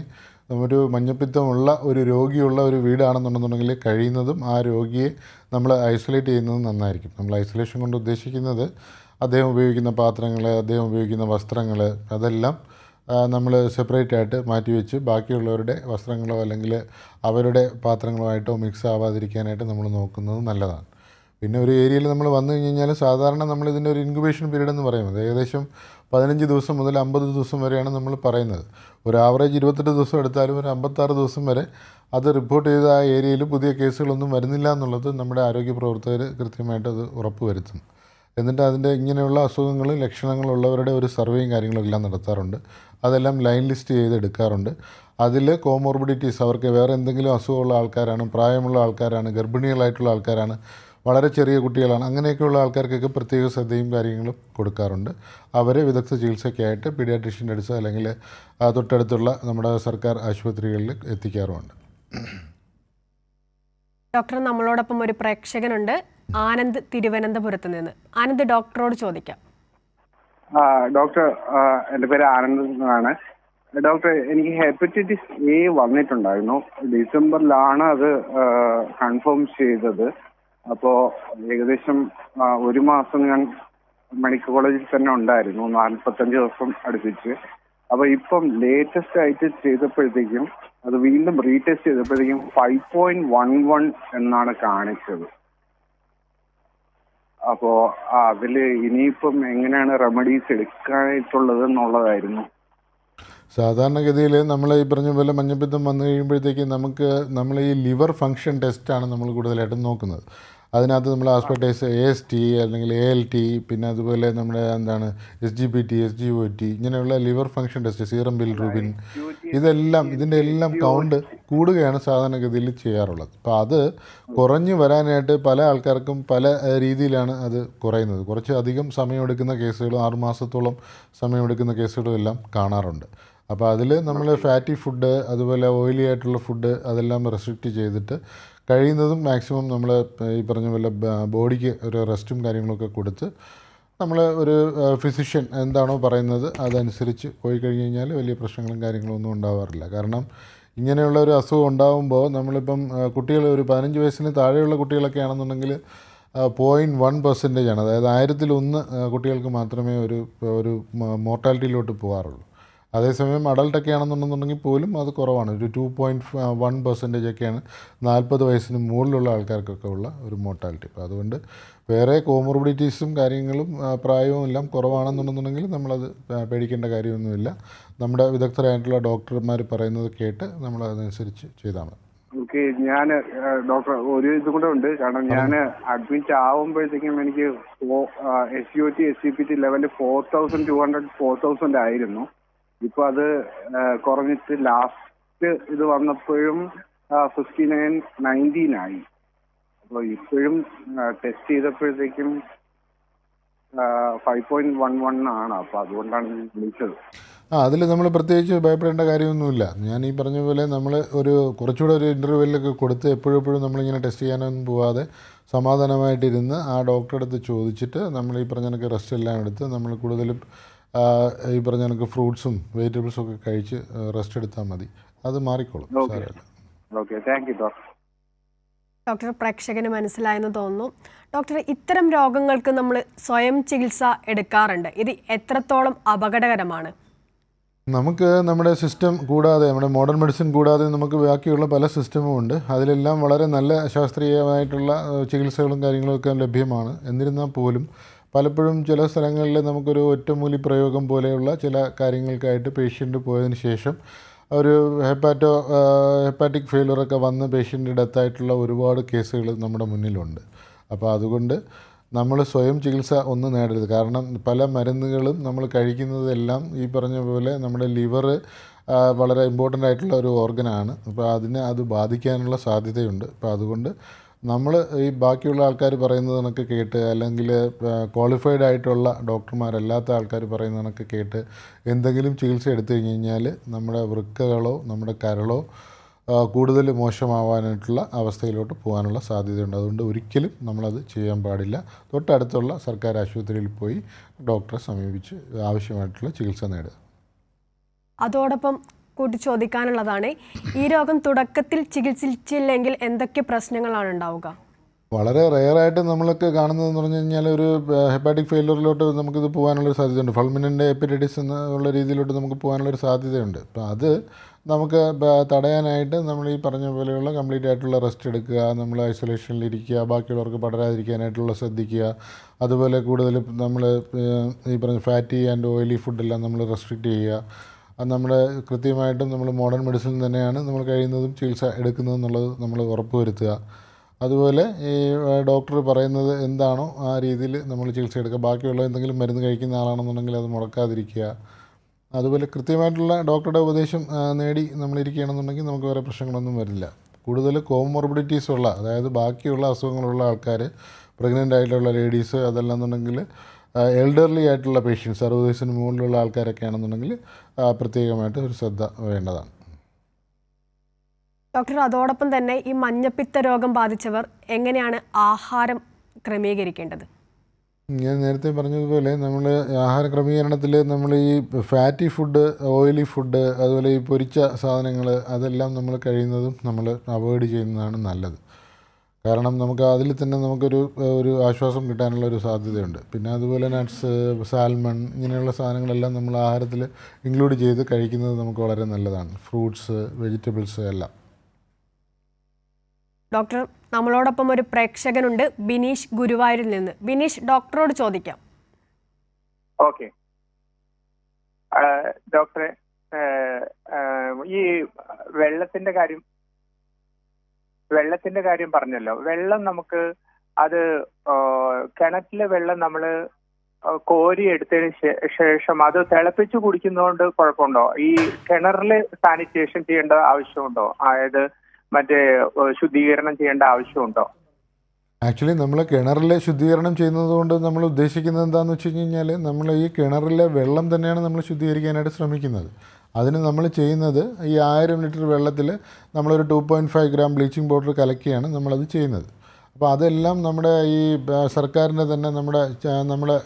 ഒരു മഞ്ഞപ്പിത്തമുള്ള ഒരു രോഗിയുള്ള ഒരു വീടാണെന്നുണ്ടെന്നുണ്ടെങ്കിൽ കഴിയുന്നതും ആ രോഗിയെ നമ്മൾ ഐസൊലേറ്റ് ചെയ്യുന്നത് നന്നായിരിക്കും. നമ്മൾ ഐസൊലേഷൻ കൊണ്ട് ഉദ്ദേശിക്കുന്നത് അദ്ദേഹം ഉപയോഗിക്കുന്ന പാത്രങ്ങൾ, അദ്ദേഹം ഉപയോഗിക്കുന്ന വസ്ത്രങ്ങൾ, അതെല്ലാം നമ്മൾ സെപ്പറേറ്റ് ആയിട്ട് മാറ്റിവെച്ച് ബാക്കിയുള്ളവരുടെ വസ്ത്രങ്ങളോ അല്ലെങ്കിൽ അവരുടെ പാത്രങ്ങളുമായിട്ടോ മിക്സ് ആവാതിരിക്കാനായിട്ട് നമ്മൾ നോക്കുന്നത് നല്ലതാണ്. പിന്നെ ഒരു ഏരിയയിൽ നമ്മൾ വന്നു കഴിഞ്ഞ് കഴിഞ്ഞാൽ സാധാരണ നമ്മളിതിൻ്റെ ഒരു ഇൻക്യുബേഷൻ പീരീഡ് എന്ന് പറയുന്നത് ഏകദേശം 15 ദിവസം മുതൽ 50 ദിവസം വരെയാണ് നമ്മൾ പറയുന്നത്. ഒരു ആവറേജ് 28 ദിവസം എടുത്താലും ഒരു 56 ദിവസം വരെ അത് റിപ്പോർട്ട് ചെയ്ത ആ ഏരിയയിൽ പുതിയ കേസുകളൊന്നും വരുന്നില്ല എന്നുള്ളത് നമ്മുടെ ആരോഗ്യ പ്രവർത്തകർ കൃത്യമായിട്ട് അത് ഉറപ്പ് വരുത്തും. എന്നിട്ട് അതിൻ്റെ ഇങ്ങനെയുള്ള അസുഖങ്ങൾ ലക്ഷണങ്ങളുള്ളവരുടെ ഒരു സർവേയും കാര്യങ്ങളെല്ലാം നടത്താറുണ്ട്. അതെല്ലാം ലൈൻ ലിസ്റ്റ് ചെയ്ത് എടുക്കാറുണ്ട്. അതിൽ കോമോർബിഡിറ്റീസ്, അവർക്ക് വേറെ എന്തെങ്കിലും അസുഖമുള്ള ആൾക്കാരാണ്, പ്രായമുള്ള ആൾക്കാരാണ്, ഗർഭിണികളായിട്ടുള്ള ആൾക്കാരാണ്, വളരെ ചെറിയ കുട്ടികളാണ്, അങ്ങനെയൊക്കെയുള്ള ആൾക്കാർക്കൊക്കെ പ്രത്യേക ശ്രദ്ധയും കാര്യങ്ങളും കൊടുക്കാറുണ്ട്. അവരെ വിദഗ്ധ ചികിത്സയ്ക്കായിട്ട് പീഡിയാട്രീഷ്യൻ്റെ അടുത്ത് അല്ലെങ്കിൽ തൊട്ടടുത്തുള്ള നമ്മുടെ സർക്കാർ ആശുപത്രികളിൽ എത്തിക്കാറുമുണ്ട്. ഡോക്ടർ, നമ്മളോടൊപ്പം ഒരു പ്രേക്ഷകനുണ്ട്, ആനന്ദ്, തിരുവനന്തപുരത്ത് നിന്ന്. ആനന്ദ്, ഡോക്ടറോട് ചോദിക്കാം. ഡോക്ടർ, എൻ്റെ പേര് ആനന്ദ് എന്നാണ്. ഡോക്ടർ, എനിക്ക് ഹെപ്പറ്റൈറ്റിസ് എ വന്നിട്ടുണ്ടായിരുന്നു. ഡിസംബറിലാണ് അത് കൺഫേം ചെയ്തത്. അപ്പോൾ ഏകദേശം 1 മാസം ഞാൻ മെഡിക്കൽ കോളേജിൽ തന്നെ ഉണ്ടായിരുന്നു, 45 ദിവസം അടുപ്പിച്ച്. അപ്പോൾ ഇപ്പം ലേറ്റസ്റ്റ് ആയിട്ട് ചെയ്തപ്പോഴത്തേക്കും അത് വീണ്ടും റീടെസ്റ്റ് ചെയ്തപ്പോഴത്തേക്കും 5.11 എന്നാണ് കാണിച്ചത്. അപ്പോ അതില് ഇനിയിപ്പം എങ്ങനെയാണ് റെമഡീസ് എടുക്കാനായിട്ടുള്ളത് എന്നുള്ളതായിരുന്നു. സാധാരണഗതിയിൽ നമ്മൾ ഈ പറഞ്ഞ പോലെ മഞ്ഞപ്പിത്തം വന്നു കഴിയുമ്പോഴത്തേക്ക് നമ്മൾ ഈ ലിവർ ഫങ്ഷൻ ടെസ്റ്റാണ് നമ്മൾ കൂടുതലായിട്ടും നോക്കുന്നത്. അതിനകത്ത് നമ്മൾ ആസ്പെക്ടേസ് AST അല്ലെങ്കിൽ ALT, പിന്നെ അതുപോലെ നമ്മുടെ SGPT, SGOT, ഇങ്ങനെയുള്ള liver function test, serum bilirubin, ഇതിൻ്റെ എല്ലാം കൗണ്ട് കൂടുകയാണ് സാധാരണഗതിയിൽ ചെയ്യാറുള്ളത്. അപ്പോൾ അത് കുറഞ്ഞു വരാനായിട്ട് പല ആൾക്കാർക്കും പല രീതിയിലാണ് അത് കുറയുന്നത്. കുറച്ച് അധികം സമയമെടുക്കുന്ന കേസുകളും 6 മാസത്തോളം സമയമെടുക്കുന്ന കേസുകളും എല്ലാം കാണാറുണ്ട്. അപ്പോൾ അതിൽ നമ്മൾ ഫാറ്റി ഫുഡ്, അതുപോലെ ഓയിലി ആയിട്ടുള്ള ഫുഡ് അതെല്ലാം റെസ്ട്രിക്റ്റ് ചെയ്തിട്ട് കഴിയുന്നതും മാക്സിമം നമ്മൾ ഈ പറഞ്ഞ പോലെ ബോഡിക്ക് ഒരു റെസ്റ്റും കാര്യങ്ങളൊക്കെ കൊടുത്ത് നമ്മൾ ഒരു ഫിസിഷ്യൻ എന്താണോ പറയുന്നത് അതനുസരിച്ച് പോയി കഴിഞ്ഞ് കഴിഞ്ഞാൽ വലിയ പ്രശ്നങ്ങളും കാര്യങ്ങളും ഒന്നും ഉണ്ടാവാറില്ല. കാരണം ഇങ്ങനെയുള്ള ഒരു അസുഖം ഉണ്ടാകുമ്പോൾ നമ്മളിപ്പം കുട്ടികൾ ഒരു 15 വയസ്സിന് താഴെയുള്ള കുട്ടികളൊക്കെ ആണെന്നുണ്ടെങ്കിൽ 0.1% ആണ്, അതായത് 1000-1 കുട്ടികൾക്ക് മാത്രമേ ഒരു മോർട്ടാലിറ്റിയിലോട്ട് പോകാറുള്ളൂ. അതേസമയം അഡൾട്ടൊക്കെ ആണെന്നുണ്ടെന്നുണ്ടെങ്കിൽ പോലും അത് കുറവാണ്. ഒരു 2.1% ഒക്കെയാണ് 40 വയസ്സിന് മുകളിലുള്ള ആൾക്കാർക്കൊക്കെ ഉള്ള ഒരു മോർട്ടാലിറ്റി. അപ്പോൾ അതുകൊണ്ട് വേറെ കോമോർബിഡിറ്റീസും കാര്യങ്ങളും പ്രായവും എല്ലാം കുറവാണെന്നുണ്ടെന്നുണ്ടെങ്കിൽ നമ്മളത് പേടിക്കേണ്ട കാര്യമൊന്നുമില്ല. നമ്മുടെ വിദഗ്ധരായിട്ടുള്ള ഡോക്ടർമാർ പറയുന്നത് കേട്ട് നമ്മൾ അതനുസരിച്ച് ചെയ്താൽ മതി. ഓക്കെ, ഞാൻ ഡോക്ടർ ഒരു ഇത് കൂടെ ഉണ്ട്. കാരണം ഞാൻ അഡ്മിറ്റ് ആവുമ്പോഴത്തേക്കും എനിക്ക് SGOT, SGPT ലെവല് 4200, 4000 ആയിരുന്നു. ഇപ്പൊ അത് കുറഞ്ഞിട്ട് ലാസ്റ്റ് ഇത് വന്നപ്പോഴും 59-19 ആയി. അപ്പോൾ ഇപ്പോഴും ടെസ്റ്റ് ചെയ്തപ്പോഴത്തേക്കും 5.11 ആണ്. അപ്പോൾ അതുകൊണ്ടാണ് ഞാൻ വിളിച്ചത്. അതിൽ നമ്മൾ പ്രത്യേകിച്ച് ഭയപ്പെടേണ്ട കാര്യമൊന്നുമില്ല. ഞാൻ ഈ പറഞ്ഞ പോലെ നമ്മൾ കുറച്ചുകൂടെ ഒരു ഇൻ്റർവെല്ലൊക്കെ കൊടുത്ത് എപ്പോഴും നമ്മളിങ്ങനെ ടെസ്റ്റ് ചെയ്യാനൊന്നും പോവാതെ സമാധാനമായിട്ടിരുന്ന് ആ ഡോക്ടറെ അടുത്ത് ചോദിച്ചിട്ട് നമ്മൾ ഈ പറഞ്ഞ കണക്ക് റെസ്റ്റ് എല്ലാം എടുത്ത് നമ്മൾ കൂടുതലും ഈ പറഞ്ഞ കണക്ക് ഫ്രൂട്ട്സും വെജിറ്റബിൾസും ഒക്കെ കഴിച്ച് റെസ്റ്റ് എടുത്താൽ മതി. അത് മാറിക്കോളും. Okay, thank you doctor. Doctor, പ്രേക്ഷകന് മനസ്സിലായെന്ന് തോന്നുന്നു. ഡോക്ടർ, ഇത്തരം രോഗങ്ങൾക്ക് നമ്മൾ സ്വയം ചികിത്സ എടുക്കാറുണ്ട്. ഇത് എത്രത്തോളം അപകടകരമാണ്? നമുക്ക് നമ്മുടെ സിസ്റ്റം കൂടാതെ, നമ്മുടെ മോഡേൺ മെഡിസിൻ കൂടാതെ നമുക്ക് ബാക്കിയുള്ള പല സിസ്റ്റമും ഉണ്ട്. അതിലെല്ലാം വളരെ നല്ല ശാസ്ത്രീയമായിട്ടുള്ള ചികിത്സകളും കാര്യങ്ങളൊക്കെ ലഭ്യമാണ്. എന്നിരുന്നാൽ പോലും പലപ്പോഴും ചില സ്ഥലങ്ങളിൽ നമുക്കൊരു ഒറ്റമൂലി പ്രയോഗം പോലെയുള്ള ചില കാര്യങ്ങൾക്കായിട്ട് പേഷ്യൻ്റ് പോയതിന് ശേഷം ഒരു ഹെപ്പാറ്റിക് ഫെയിലറൊക്കെ വന്ന് പേഷ്യൻ്റ് ഡെത്തായിട്ടുള്ള ഒരുപാട് കേസുകൾ നമ്മുടെ മുന്നിലുണ്ട്. അപ്പോൾ അതുകൊണ്ട് നമ്മൾ സ്വയം ചികിത്സ ഒന്നും നേടരുത്. കാരണം പല മരുന്നുകളും നമ്മൾ കഴിക്കുന്നതെല്ലാം ഈ പറഞ്ഞ പോലെ നമ്മുടെ ലിവർ വളരെ ഇമ്പോർട്ടൻ്റ് ആയിട്ടുള്ള ഒരു ഓർഗനാണ്. അപ്പോൾ അത് ബാധിക്കാനുള്ള സാധ്യതയുണ്ട്. അപ്പോൾ അതുകൊണ്ട് നമ്മൾ ഈ ബാക്കിയുള്ള ആൾക്കാർ പറയുന്നത് കണക്ക് കേട്ട്, അല്ലെങ്കിൽ ക്വാളിഫൈഡ് ആയിട്ടുള്ള ഡോക്ടർമാരല്ലാത്ത ആൾക്കാർ പറയുന്നത് കണക്ക് കേട്ട് എന്തെങ്കിലും ചികിത്സ എടുത്തു കഴിഞ്ഞ് കഴിഞ്ഞാൽ നമ്മുടെ വൃക്കകളോ നമ്മുടെ കരളോ കൂടുതൽ മോശമാവാനായിട്ടുള്ള അവസ്ഥയിലോട്ട് പോകാനുള്ള സാധ്യതയുണ്ട്. അതുകൊണ്ട് ഒരിക്കലും നമ്മളത് ചെയ്യാൻ പാടില്ല. തൊട്ടടുത്തുള്ള സർക്കാർ ആശുപത്രിയിൽ പോയി ഡോക്ടറെ സമീപിച്ച് ആവശ്യമായിട്ടുള്ള ചികിത്സ നേടുക. അതോടൊപ്പം കൂട്ടി ചോദിക്കാനുള്ളതാണ്, ഈ രോഗം തുടക്കത്തിൽ ചികിത്സിച്ചില്ലെങ്കിൽ എന്തൊക്കെ പ്രശ്നങ്ങളാണ് ഉണ്ടാവുക? വളരെ റെയറായിട്ട് നമ്മളൊക്കെ കാണുന്നതെന്ന് പറഞ്ഞു കഴിഞ്ഞാൽ ഒരു ഹെപ്പാറ്റിക് ഫെയിലറിലോട്ട് നമുക്കിത് പോകാനുള്ളൊരു സാധ്യതയുണ്ട്. ഫൾമിനൻ്റ് ഹെപ്പറ്റൈറ്റിസ് എന്നുള്ള രീതിയിലോട്ട് നമുക്ക് പോകാനുള്ളൊരു സാധ്യതയുണ്ട്. അപ്പോൾ അത് നമുക്ക് തടയാനായിട്ട് നമ്മൾ ഈ പറഞ്ഞ പോലെയുള്ള കംപ്ലീറ്റ് ആയിട്ടുള്ള റെസ്റ്റ് എടുക്കുക, നമ്മൾ ഐസൊലേഷനിലിരിക്കുക, ബാക്കിയുള്ളവർക്ക് പടരാതിരിക്കാനായിട്ടുള്ള ശ്രദ്ധിക്കുക. അതുപോലെ കൂടുതൽ നമ്മൾ ഈ പറഞ്ഞ ഫാറ്റി ആൻഡ് ഓയിലി ഫുഡെല്ലാം നമ്മൾ റെസ്ട്രിക്റ്റ് ചെയ്യുക. അത് നമ്മൾ കൃത്യമായിട്ടും നമ്മൾ മോഡേൺ മെഡിസിൻ തന്നെയാണ് നമ്മൾ കഴിയുന്നതും ചികിത്സ എടുക്കുന്നതെന്നുള്ളത് നമ്മൾ ഉറപ്പ് വരുത്തുക. അതുപോലെ ഈ ഡോക്ടർ പറയുന്നത് എന്താണോ ആ രീതിയിൽ നമ്മൾ ചികിത്സ എടുക്കുക. ബാക്കിയുള്ള എന്തെങ്കിലും മരുന്ന് കഴിക്കുന്ന ആളാണെന്നുണ്ടെങ്കിൽ അത് മുടക്കാതിരിക്കുക. അതുപോലെ കൃത്യമായിട്ടുള്ള ഡോക്ടറുടെ ഉപദേശം നേടി നമ്മളിരിക്കുകയാണെന്നുണ്ടെങ്കിൽ നമുക്ക് വേറെ പ്രശ്നങ്ങളൊന്നും വരില്ല. കൂടുതൽ കോമോർബിഡിറ്റീസ് ഉള്ള, അതായത് ബാക്കിയുള്ള അസുഖങ്ങളുള്ള ആൾക്കാർ, പ്രഗ്നൻ്റ് ആയിട്ടുള്ള ലേഡീസ്, അതല്ലാന്നുണ്ടെങ്കിൽ എൽഡർലി ആയിട്ടുള്ള പേഷ്യൻസ്, 60 വയസ്സിന് മുകളിലുള്ള ആൾക്കാരൊക്കെ ആണെന്നുണ്ടെങ്കിൽ പ്രത്യേകമായിട്ട് ഒരു ശ്രദ്ധ വേണ്ടതാണ്. ഡോക്ടർ, അതോടൊപ്പം തന്നെ ഈ മഞ്ഞപ്പിത്ത രോഗം ബാധിച്ചവർ എങ്ങനെയാണ് ആഹാരം ക്രമീകരിക്കേണ്ടത്? ഞാൻ നേരത്തെ പറഞ്ഞതുപോലെ നമ്മൾ ആഹാര ക്രമീകരണത്തിൽ നമ്മൾ ഈ ഫാറ്റി ഫുഡ്, ഓയിലി ഫുഡ്, അതുപോലെ ഈ പൊരിച്ച സാധനങ്ങൾ അതെല്ലാം നമ്മൾ കഴിയുന്നതും നമ്മൾ അവോയ്ഡ് ചെയ്യുന്നതാണ് നല്ലത്. കാരണം നമുക്ക് അതിൽ തന്നെ ഒരു ആശ്വാസം കിട്ടാനുള്ള ഒരു സാധ്യതയുണ്ട്. പിന്നെ അതുപോലെ നട്ട്സ്, സാൽമൺ ഇങ്ങനെയുള്ള സാധനങ്ങളെല്ലാം നമ്മൾ ആഹാരത്തിൽ ഇൻക്ലൂഡ് ചെയ്ത് കഴിക്കുന്നത് നമുക്ക് വളരെ നല്ലതാണ്. ഫ്രൂട്ട്സ്, വെജിറ്റബിൾസ് എല്ലാം. ഡോക്ടർ, നമ്മളോടൊപ്പം ഒരു പ്രേക്ഷകനുണ്ട്, ബിനീഷ് ഗുരുവായൂരിൽ നിന്ന്. ബിനീഷ്, ഡോക്ടറോട് ചോദിക്കാം. ഓക്കെ ഡോക്ടറെ, ഈ വെള്ളത്തിന്റെ കാര്യം പറഞ്ഞല്ലോ. വെള്ളം നമുക്ക് അത് കിണറ്റിലെ വെള്ളം നമ്മൾ കോരി എടുത്തതിന് ശേഷം അത് തിളപ്പിച്ച് കുടിക്കുന്നതുകൊണ്ട് കുഴപ്പമുണ്ടോ? ഈ കിണറിൽ സാനിറ്റേഷൻ ചെയ്യേണ്ട ആവശ്യമുണ്ടോ? അതായത് മറ്റേ ശുദ്ധീകരണം ചെയ്യേണ്ട ആവശ്യമുണ്ടോ? ആക്ച്വലി നമ്മൾ കിണറിലെ ശുദ്ധീകരണം ചെയ്യുന്നത് കൊണ്ട് നമ്മൾ ഉദ്ദേശിക്കുന്നത് എന്താണെന്ന് വെച്ച് കഴിഞ്ഞാൽ, നമ്മൾ ഈ കിണറിലെ വെള്ളം തന്നെയാണ് നമ്മൾ ശുദ്ധീകരിക്കാനായിട്ട് ശ്രമിക്കുന്നത്. അതിന് നമ്മൾ ചെയ്യുന്നത് ഈ 1000 ലിറ്റർ വെള്ളത്തിൽ നമ്മളൊരു 2.5 ഗ്രാം ബ്ലീച്ചിങ് പൗഡർ കലക്കിയാണ് നമ്മളത് ചെയ്യുന്നത്. അപ്പോൾ അതെല്ലാം നമ്മുടെ ഈ സർക്കാരിൻ്റെ തന്നെ നമ്മുടെ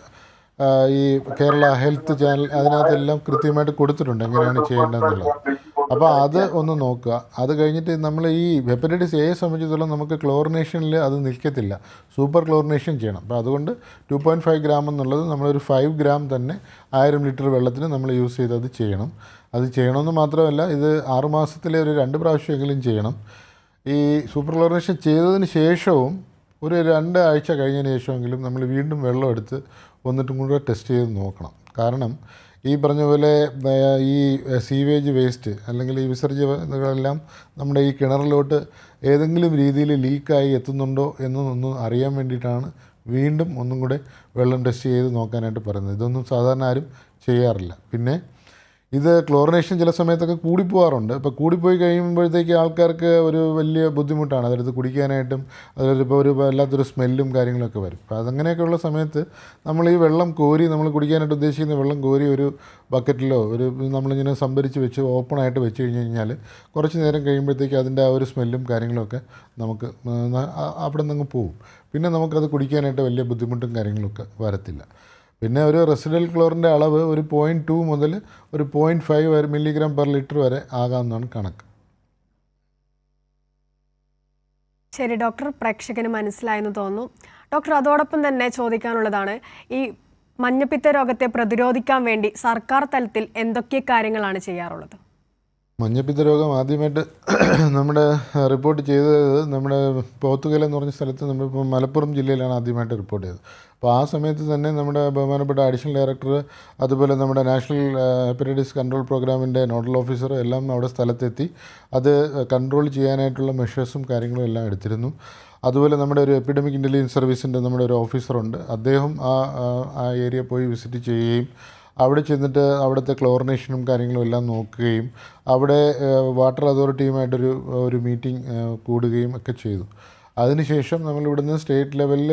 ഈ കേരള ഹെൽത്ത് ചാനൽ അതിനകത്തെല്ലാം കൃത്യമായിട്ട് കൊടുത്തിട്ടുണ്ട് എങ്ങനെയാണ് ചെയ്യേണ്ടതെന്നുള്ളത്. അപ്പോൾ അത് ഒന്ന് നോക്കുക. അത് കഴിഞ്ഞിട്ട് നമ്മൾ ഈ ഹെപ്പറ്റൈറ്റിസ് എയെ സംബന്ധിച്ചിടത്തോളം നമുക്ക് ക്ലോറിനേഷനിൽ അത് നിൽക്കത്തില്ല, സൂപ്പർ ക്ലോറിനേഷൻ ചെയ്യണം. അപ്പോൾ അതുകൊണ്ട് 2.5 ഗ്രാം എന്നുള്ളത് നമ്മളൊരു 5 ഗ്രാം തന്നെ 1000 ലിറ്റർ വെള്ളത്തിന് നമ്മൾ യൂസ് ചെയ്ത് അത് ചെയ്യണം. അത് ചെയ്യണമെന്ന് മാത്രമല്ല, ഇത് 6 മാസത്തിലെ ഒരു 2 പ്രാവശ്യമെങ്കിലും ചെയ്യണം. ഈ സൂപ്പർ ക്ലോറിനേഷൻ ചെയ്തതിന് ശേഷവും ഒരു 2 ആഴ്ച കഴിഞ്ഞതിന് ശേഷമെങ്കിലും നമ്മൾ വീണ്ടും വെള്ളം എടുത്ത് വന്നിട്ടും കൂടെ ടെസ്റ്റ് ചെയ്ത് നോക്കണം. കാരണം ഈ പറഞ്ഞ പോലെ ഈ സീവേജ് വേസ്റ്റ് അല്ലെങ്കിൽ ഈ വിസർജ്യങ്ങളെല്ലാം നമ്മുടെ ഈ കിണറിലോട്ട് ഏതെങ്കിലും രീതിയിൽ ലീക്കായി എത്തുന്നുണ്ടോ എന്നൊന്നും അറിയാൻ വേണ്ടിയിട്ടാണ് വീണ്ടും ഒന്നും കൂടെ വെള്ളം ടെസ്റ്റ് ചെയ്ത് നോക്കാനായിട്ട് പറയുന്നത്. ഇതൊന്നും സാധാരണ ആരും ചെയ്യാറില്ല. പിന്നെ ഇത് ക്ലോറിനേഷൻ ചില സമയത്തൊക്കെ കൂടിപ്പോകാറുണ്ട്. ഇപ്പോൾ കൂടിപ്പോയി കഴിയുമ്പോഴത്തേക്ക് ആൾക്കാർക്ക് ഒരു വലിയ ബുദ്ധിമുട്ടാണ് അതെടുത്ത് കുടിക്കാനായിട്ടും. അതിലിപ്പോൾ ഒരു വല്ലാത്തൊരു സ്മെല്ലും കാര്യങ്ങളൊക്കെ വരും. അപ്പോൾ അതങ്ങനെയൊക്കെയുള്ള സമയത്ത് നമ്മൾ ഈ വെള്ളം കോരി, നമ്മൾ കുടിക്കാനായിട്ട് ഉദ്ദേശിക്കുന്ന വെള്ളം കോരി ഒരു ബക്കറ്റിലോ നമ്മളിങ്ങനെ സംഭരിച്ച് വെച്ച് ഓപ്പണായിട്ട് വെച്ച് കഴിഞ്ഞാൽ കുറച്ച് നേരം കഴിയുമ്പോഴത്തേക്ക് അതിൻ്റെ ആ ഒരു സ്മെല്ലും കാര്യങ്ങളൊക്കെ നമുക്ക് അവിടെ നിന്ന് പോകും. പിന്നെ നമുക്കത് കുടിക്കാനായിട്ട് വലിയ ബുദ്ധിമുട്ടും കാര്യങ്ങളൊക്കെ വരത്തില്ല. പിന്നെ ഒരു റെസിഡൽ ക്ലോറിൻ്റെ അളവ് ഒരു 0.2 മുതൽ ഒരു 0.5 മില്ലിഗ്രാം പെർ ലിറ്റർ വരെ ആകാമെന്നാണ് കണക്ക്. ശരി ഡോക്ടർ, പ്രേക്ഷകന് മനസ്സിലായെന്ന് തോന്നുന്നു. ഡോക്ടർ, അതോടൊപ്പം തന്നെ ചോദിക്കാനുള്ളതാണ്, ഈ മഞ്ഞപ്പിത്ത രോഗത്തെ പ്രതിരോധിക്കാൻ വേണ്ടി സർക്കാർ തലത്തിൽ എന്തൊക്കെ കാര്യങ്ങളാണ് ചെയ്യാറുള്ളത്? മഞ്ഞപ്പിത്ത രോഗം ആദ്യമായിട്ട് നമ്മുടെ റിപ്പോർട്ട് ചെയ്തത് നമ്മുടെ പോത്തുകല എന്ന് പറഞ്ഞ സ്ഥലത്ത്, നമ്മളിപ്പോൾ മലപ്പുറം ജില്ലയിലാണ് ആദ്യമായിട്ട് റിപ്പോർട്ട് ചെയ്തത്. അപ്പോൾ ആ സമയത്ത് തന്നെ നമ്മുടെ ബഹുമാനപ്പെട്ട അഡീഷണൽ ഡയറക്ടർ, അതുപോലെ നമ്മുടെ നാഷണൽ ഹെപ്പറ്റൈറ്റിസ് കൺട്രോൾ പ്രോഗ്രാമിൻ്റെ നോഡൽ ഓഫീസർ എല്ലാം അവിടെ സ്ഥലത്തെത്തി അത് കൺട്രോൾ ചെയ്യാനായിട്ടുള്ള മെഷേഴ്സും കാര്യങ്ങളും എല്ലാം എടുത്തിരുന്നു. അതുപോലെ നമ്മുടെ ഒരു എപ്പിഡമിക് ഇൻ്റലിജൻസ് സർവീസിൻ്റെ നമ്മുടെ ഒരു ഓഫീസറുണ്ട്, അദ്ദേഹം ആ ഏരിയ പോയി വിസിറ്റ് ചെയ്യുകയും അവിടെ ചെന്നിട്ട് അവിടുത്തെ ക്ലോറിനേഷനും കാര്യങ്ങളും എല്ലാം നോക്കുകയും അവിടെ വാട്ടർ അതോറിറ്റിയുമായിട്ടൊരു മീറ്റിംഗ് കൂടുകയും ഒക്കെ ചെയ്തു. അതിനുശേഷം നമ്മൾ ഇവിടുന്ന് സ്റ്റേറ്റ് ലെവലിൽ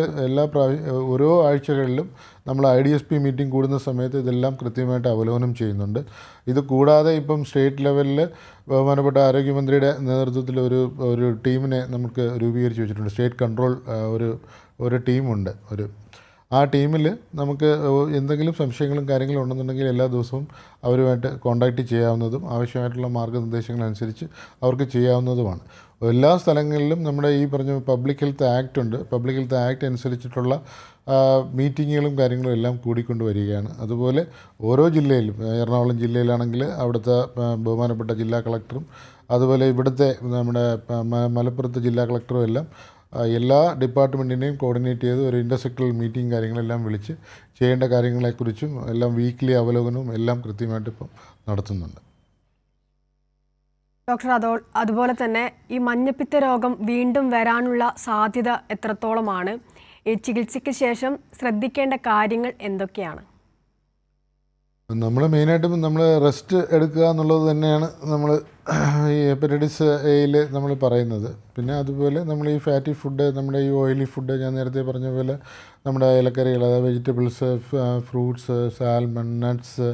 ഓരോ ആഴ്ചകളിലും നമ്മൾ IDSP മീറ്റിംഗ് കൂടുന്ന സമയത്ത് ഇതെല്ലാം കൃത്യമായിട്ട് അവലോകനം ചെയ്യുന്നുണ്ട്. ഇത് കൂടാതെ ഇപ്പം സ്റ്റേറ്റ് ലെവലിൽ ബഹുമാനപ്പെട്ട ആരോഗ്യമന്ത്രിയുടെ നേതൃത്വത്തിൽ ഒരു ടീമിനെ നമുക്ക് രൂപീകരിച്ച് വെച്ചിട്ടുണ്ട്. സ്റ്റേറ്റ് കൺട്രോൾ ഒരു ടീമുണ്ട്. ആ ടീമിൽ നമുക്ക് എന്തെങ്കിലും സംശയങ്ങളും കാര്യങ്ങളും ഉണ്ടെന്നുണ്ടെങ്കിൽ എല്ലാ ദിവസവും അവരുമായിട്ട് കോൺടാക്റ്റ് ചെയ്യാവുന്നതും ആവശ്യമായിട്ടുള്ള മാർഗ്ഗനിർദ്ദേശങ്ങളനുസരിച്ച് അവർക്ക് ചെയ്യാവുന്നതുമാണ്. എല്ലാ സ്ഥലങ്ങളിലും നമ്മുടെ ഈ പറഞ്ഞ പബ്ലിക് ഹെൽത്ത് ആക്ട് ഉണ്ട്. പബ്ലിക് ഹെൽത്ത് ആക്ട് അനുസരിച്ചിട്ടുള്ള മീറ്റിങ്ങുകളും കാര്യങ്ങളും എല്ലാം കൂടിക്കൊണ്ട് വരികയാണ്. അതുപോലെ ഓരോ ജില്ലയിലും, എറണാകുളം ജില്ലയിലാണെങ്കിൽ അവിടുത്തെ ബഹുമാനപ്പെട്ട ജില്ലാ കളക്ടറും, അതുപോലെ ഇവിടുത്തെ നമ്മുടെ മലപ്പുറത്ത് ജില്ലാ കളക്ടറും എല്ലാം എല്ലാ ഡിപ്പാർട്ട്മെൻറ്റിനെയും കോർഡിനേറ്റ് ചെയ്ത് ഒരു ഇൻ്റർസെക്ടറൽ മീറ്റിംഗ് കാര്യങ്ങളെല്ലാം വിളിച്ച് ചെയ്യേണ്ട കാര്യങ്ങളെക്കുറിച്ചും എല്ലാം വീക്ക്ലി അവലോകനവും എല്ലാം കൃത്യമായിട്ട് ഇപ്പം നടത്തുന്നുണ്ട്. ഡോക്ടർ, അതുപോലെ തന്നെ ഈ മഞ്ഞപ്പിത്ത രോഗം വീണ്ടും വരാനുള്ള സാധ്യത എത്രത്തോളമാണ്? ഈ ചികിത്സയ്ക്ക് ശേഷം ശ്രദ്ധിക്കേണ്ട കാര്യങ്ങൾ എന്തൊക്കെയാണ്? നമ്മൾ മെയിനായിട്ടും നമ്മൾ റെസ്റ്റ് എടുക്കുക എന്നുള്ളത് തന്നെയാണ് നമ്മൾ ഈ ഹെപ്പറ്റൈറ്റിസ് എയിൽ നമ്മൾ പറയുന്നത്. പിന്നെ അതുപോലെ നമ്മൾ ഈ ഫാറ്റി ഫുഡ്, നമ്മുടെ ഈ ഓയിലി ഫുഡ്, ഞാൻ നേരത്തെ പറഞ്ഞ പോലെ നമ്മുടെ ഇലക്കറികൾ, അതായത് വെജിറ്റബിൾസ്, ഫ്രൂട്ട്സ്, സാൽമൺ, നട്ട്സ്,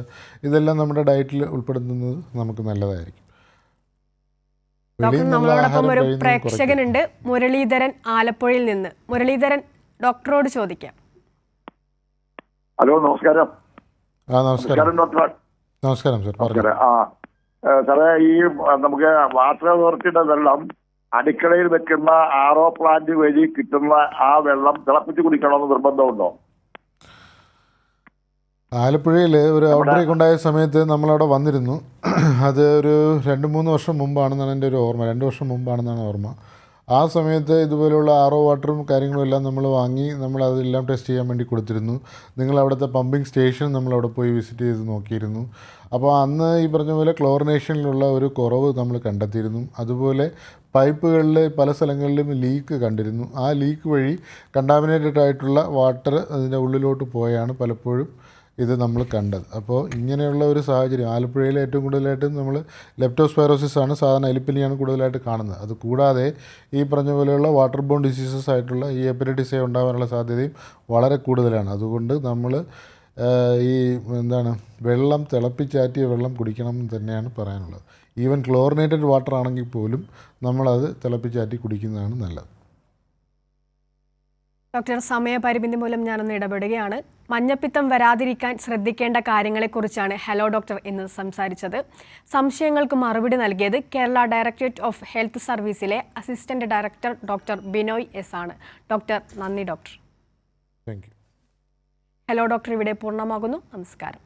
ഇതെല്ലാം നമ്മുടെ ഡയറ്റിൽ ഉൾപ്പെടുത്തുന്നത് നമുക്ക് നല്ലതായിരിക്കും. ഡോക്ടർ, നമ്മളോടൊപ്പം ഒരു പ്രേക്ഷകനുണ്ട്, മുരളീധരൻ, ആലപ്പുഴയിൽ നിന്ന്. മുരളീധരൻ, ഡോക്ടറോട് ചോദിക്കാം. ഹലോ, നമസ്കാരം. നമസ്കാരം ഡോക്ടർ. നമസ്കാരം സാർ. സാറേ, ഈ നമുക്ക് വാട്ടർ അതോറിറ്റിയുടെ വെള്ളം അടുക്കളയിൽ വെക്കുന്ന RO പ്ലാന്റ് വഴി കിട്ടുന്ന ആ വെള്ളം തിളപ്പിച്ച് കുടിക്കണമെന്ന് നിർബന്ധമുണ്ടോ? ആലപ്പുഴയിൽ ഒരു ഔട്ട്ബ്രേക്ക് ഉണ്ടായ സമയത്ത് നമ്മളവിടെ വന്നിരുന്നു. അത് ഒരു 2-3 വർഷം മുമ്പാണെന്നാണ് എൻ്റെ ഒരു ഓർമ്മ, 2 വർഷം മുമ്പാണെന്നാണ് ഓർമ്മ. ആ സമയത്ത് ഇതുപോലെയുള്ള RO വാട്ടറും കാര്യങ്ങളും എല്ലാം നമ്മൾ വാങ്ങി നമ്മളതെല്ലാം ടെസ്റ്റ് ചെയ്യാൻ വേണ്ടി കൊടുത്തിരുന്നു. നിങ്ങളവിടുത്തെ പമ്പിങ് സ്റ്റേഷൻ നമ്മളവിടെ പോയി വിസിറ്റ് ചെയ്ത് നോക്കിയിരുന്നു. അപ്പോൾ അന്ന് ഈ പറഞ്ഞ പോലെ ക്ലോറിനേഷനിലുള്ള ഒരു കുറവ് നമ്മൾ കണ്ടെത്തിയിരുന്നു. അതുപോലെ പൈപ്പുകളിൽ പല സ്ഥലങ്ങളിലും ലീക്ക് കണ്ടിരുന്നു. ആ ലീക്ക് വഴി കണ്ടാമിനേറ്റഡ് ആയിട്ടുള്ള വാട്ടർ അതിൻ്റെ ഉള്ളിലോട്ട് പോയാണ് പലപ്പോഴും ഇത് നമ്മൾ കണ്ടത്. അപ്പോൾ ഇങ്ങനെയുള്ള ഒരു സാഹചര്യം ആലപ്പുഴയിൽ ഏറ്റവും കൂടുതലായിട്ടും നമ്മൾ ലെപ്റ്റോസ്പൈറോസിസ് ആണ്, സാധാരണ എലിപ്പനിയാണ് കൂടുതലായിട്ട് കാണുന്നത്. അത് കൂടാതെ ഈ പറഞ്ഞ പോലെയുള്ള വാട്ടർ ബോൺ ഡിസീസസ് ആയിട്ടുള്ള ഈ ഹെപ്പറ്റൈറ്റിസ് എ ഉണ്ടാകാനുള്ള സാധ്യതയും വളരെ കൂടുതലാണ്. അതുകൊണ്ട് നമ്മൾ ഈ വെള്ളം തിളപ്പിച്ചാറ്റിയ വെള്ളം കുടിക്കണം എന്ന് തന്നെയാണ് പറയാനുള്ളത്. ഈവൻ ക്ലോറിനേറ്റഡ് വാട്ടർ ആണെങ്കിൽ പോലും നമ്മളത് തിളപ്പിച്ചാറ്റി കുടിക്കുന്നതാണ് നല്ലത്. ഡോക്ടർ, സമയപരിമിതി മൂലം ഞാനൊന്ന് ഇടപെടുകയാണ്. മഞ്ഞപ്പിത്തം വരാതിരിക്കാൻ ശ്രദ്ധിക്കേണ്ട കാര്യങ്ങളെക്കുറിച്ചാണ് ഹലോ ഡോക്ടർ ഇന്ന് സംസാരിച്ചത്. സംശയങ്ങൾക്ക് മറുപടി നൽകിയത് കേരള ഡയറക്ടറേറ്റ് ഓഫ് ഹെൽത്ത് സർവീസിലെ assistant director doctor Binoy S ആണ്. ഡോക്ടർ, നന്ദി doctor. Thank you. Hello doctor ഇവിടെ പൂർണ്ണമാകുന്നു. നമസ്കാരം.